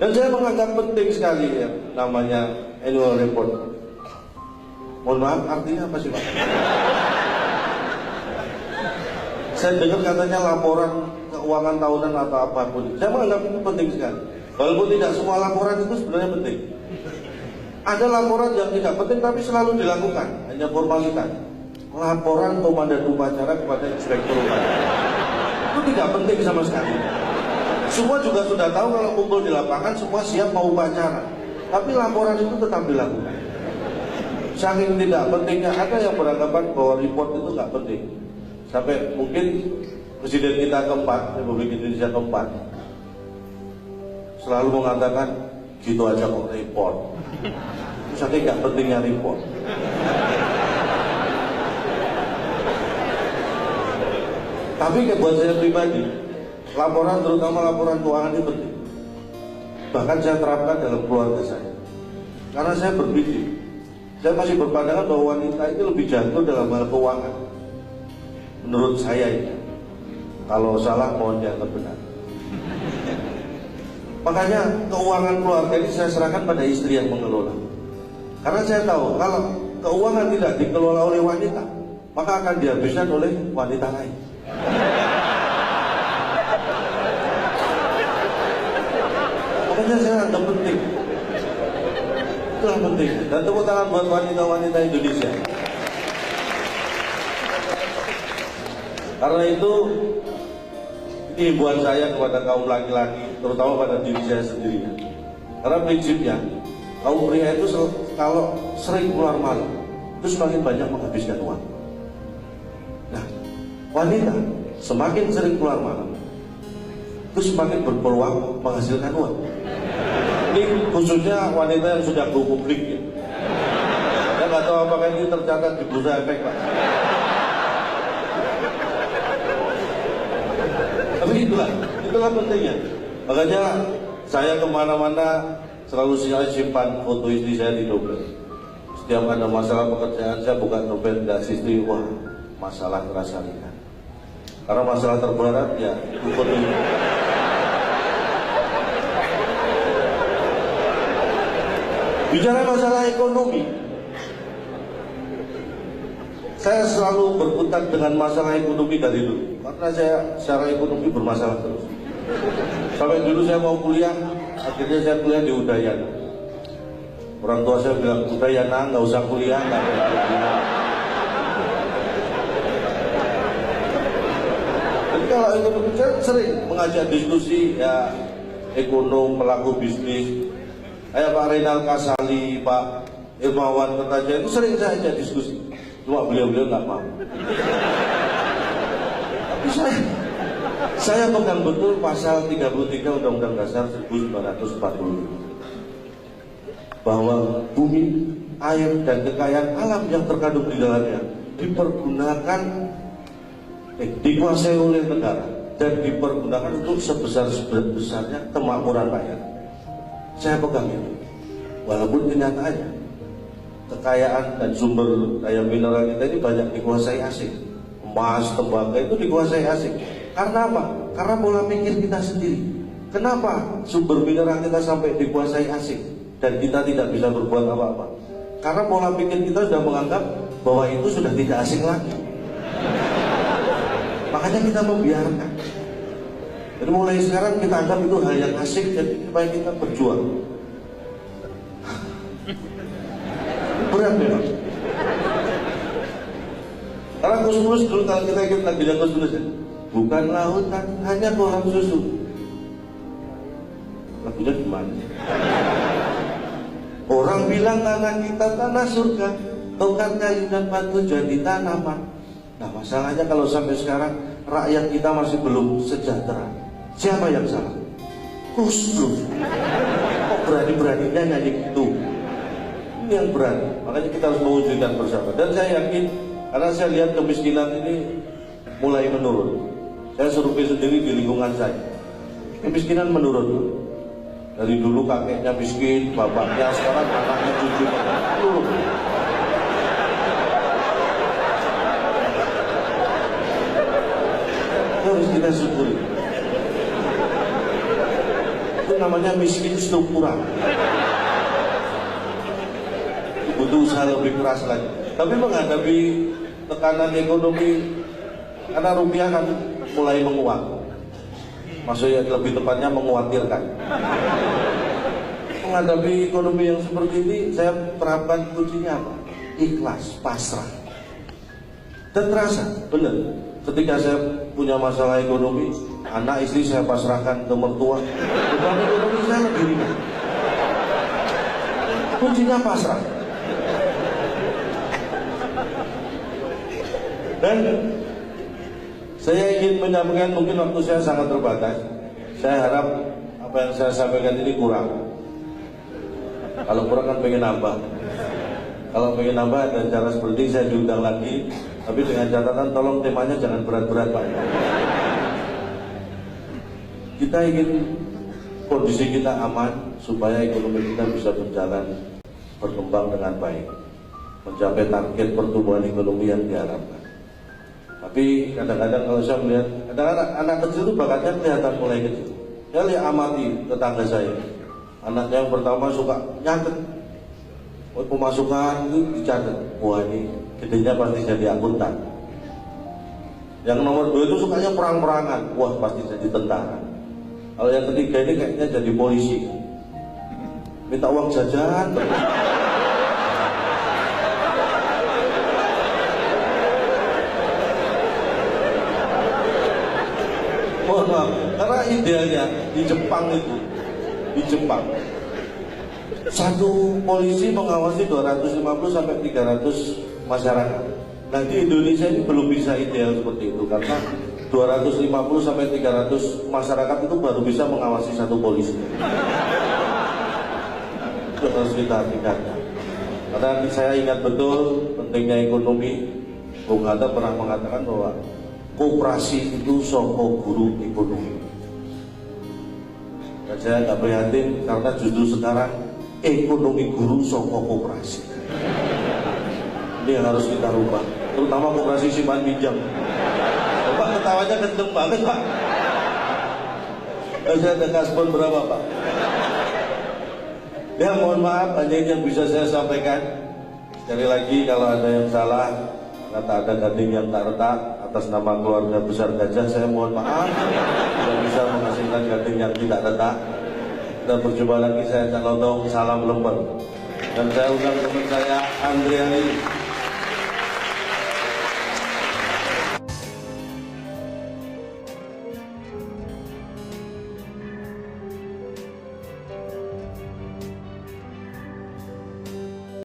Dan saya menganggap penting sekali ya namanya annual report. Mohon maaf, artinya apa sih Pak? Saya dengar katanya laporan keuangan tahunan atau apapun. Saya menganggap itu penting sekali. Walaupun tidak semua laporan itu sebenarnya penting. Ada laporan yang tidak penting tapi selalu dilakukan, hanya formalitas. Laporan komandan upacara kepada inspektur upacara itu tidak penting sama sekali. Semua juga sudah tahu kalau kumpul di lapangan semua siap mau upacara, tapi laporan itu tetap dilakukan. Saking tidak pentingnya, ada yang beranggapan bahwa report itu nggak penting. Sampai mungkin Presiden kita keempat, Republik Indonesia keempat, selalu mengatakan gitu aja kok report. Saking nggak pentingnya report. Tapi buat saya pribadi, laporan terutama laporan keuangan itu penting. Bahkan saya terapkan dalam keluarga saya. Karena saya berpikir, saya masih berpandangan bahwa wanita itu lebih jago dalam hal keuangan. Menurut saya ini, kalau salah mohon dianggap benar. Makanya keuangan keluarga ini saya serahkan pada istri yang mengelola. Karena saya tahu kalau keuangan tidak dikelola oleh wanita, maka akan dihabiskan oleh wanita lain. Makanya saya anggap penting. Itulah penting. Dan tepuk tangan buat wanita-wanita Indonesia. Karena itu ini himbauan saya kepada kaum laki-laki, terutama pada diri saya sendiri. Karena prinsipnya kaum pria itu kalau sering keluar malam itu semakin banyak menghabiskan uang. Nah, wanita semakin sering keluar malam itu semakin berpeluang menghasilkan uang. Ini khususnya wanita yang sudah go publik ya. Saya nggak tahu apakah ini tercatat di bursa efek Pak. Tapi itulah pentingnya. Makanya saya kemana-mana selalu saya simpan foto istri saya di dompet. Setiap ada masalah pekerjaan saya buka dompet, dan istri, wah masalah terasa ringan. Karena masalah terberat ya ikut ini. Bicara masalah ekonomi, saya selalu berkutat dengan masalah ekonomi dari dulu. Karena saya secara ekonomi bermasalah terus. Sampai dulu saya mau kuliah, akhirnya saya kuliah di Udayana. Orang tua saya bilang, Udayana nggak usah kuliah, nggak ada kuliah. Jadi kalau ekonomi saya sering mengajak diskusi ya ekonom, pelaku bisnis. Kayak Pak Renal Kasali, Pak Irmawan Kertaja itu sering saya ajak diskusi. Cuma beliau-beliau nggak mau. Tapi saya pegang betul pasal 33 Undang-Undang Dasar 1945 bahwa bumi, air, dan kekayaan alam yang terkandung di dalamnya dipergunakan, dikuasai oleh negara dan dipergunakan untuk sebesar-besarnya kemakmuran rakyat. Saya pegang itu. Walaupun kenyataannya kekayaan dan sumber daya mineral kita ini banyak dikuasai asing. Emas, tembaga itu dikuasai asing. Karena apa? Karena pola pikir kita sendiri. Kenapa sumber mineral kita sampai dikuasai asing dan kita tidak bisa berbuat apa-apa? Karena pola pikir kita sudah menganggap bahwa itu sudah tidak asing lagi. Makanya kita membiarkan. Jadi mulai sekarang kita anggap itu hal yang asing, jadi supaya kita berjuang. Berat memang. Karena Gus dulu kalau kita ikut lagunya Gus ya, bukan lautan, hanya kolam susu. Lagunya gimana? Orang bilang tanah kita tanah surga, tongkat kayu dan batu jadi tanaman. Nah masalahnya kalau sampai sekarang rakyat kita masih belum sejahtera. Siapa yang salah? Gus Dur. Kok berani-beraninya nyanyi gitu? Ini yang berani. Makanya kita harus mewujudkan bersama. Dan saya yakin, karena saya lihat kemiskinan ini mulai menurun. Saya survei sendiri di lingkungan saya. Kemiskinan menurun. Dari dulu kakeknya miskin, bapaknya, sekarang anaknya, cucunya menurun. Harus kita syukuri. namanya miskin struktural. Butuh usaha lebih keras lagi. Tapi menghadapi tekanan ekonomi, karena rupiah kan mulai menguat, maksudnya lebih tepatnya menguatirkan. Menghadapi ekonomi yang seperti ini, saya terapkan kuncinya apa? Ikhlas, pasrah. Dan terasa, benar. Ketika saya punya masalah ekonomi, anak istri saya pasrahkan ke mertua, beban ekonomi saya lebih ringan. Kuncinya pasrah. Dan saya ingin menyampaikan, mungkin waktu saya sangat terbatas. Saya harap apa yang saya sampaikan ini kurang. Kalau kurang kan pengen nambah. Kalau pengen nambah dan cara seperti ini saya diundang lagi. Tapi dengan catatan tolong temanya jangan berat-berat Pak. Kita ingin kondisi kita aman supaya ekonomi kita bisa berjalan, berkembang dengan baik, mencapai target pertumbuhan ekonomi yang diharapkan. Tapi kadang-kadang kalau saya melihat, kadang-kadang anak kecil itu bakatnya kelihatan mulai kecil. Saya lihat amati tetangga saya, anaknya yang pertama suka nyatet, pemasukan itu dicatat, wah ini gedenya pasti jadi akuntan. Yang nomor 2 itu sukanya perang-perangan, wah pasti jadi tentara. Kalau yang ketiga ini kayaknya jadi polisi, minta uang jajan terus. Mohon maaf, karena idealnya di Jepang itu, di Jepang satu polisi mengawasi 250 sampai 300 masyarakat. Nah di Indonesia ini belum bisa ideal seperti itu, karena 250 sampai 300 masyarakat itu baru bisa mengawasi satu polisi. Itu harus kita tingkatkan. Karena saya ingat betul pentingnya ekonomi. Bung Hatta pernah mengatakan bahwa koperasi itu soko guru ekonomi. Dan saya nggak prihatin karena justru sekarang ekonomi guru soko koperasi. Ini yang harus kita rubah, terutama koperasi simpan pinjam. Bapak ketawanya kenceng banget Pak. Saya ada kaspon berapa Pak? Ya mohon maaf, hanya ini yang bisa saya sampaikan. Sekali lagi kalau ada yang salah, karena tak ada gading yang tak retak, atas nama keluarga besar Gajah saya mohon maaf tidak bisa menghasilkan gading yang tidak retak. Dan berjumpa lagi, saya Cak Lontong, salam lemper. Dan saya undang teman saya Andriani.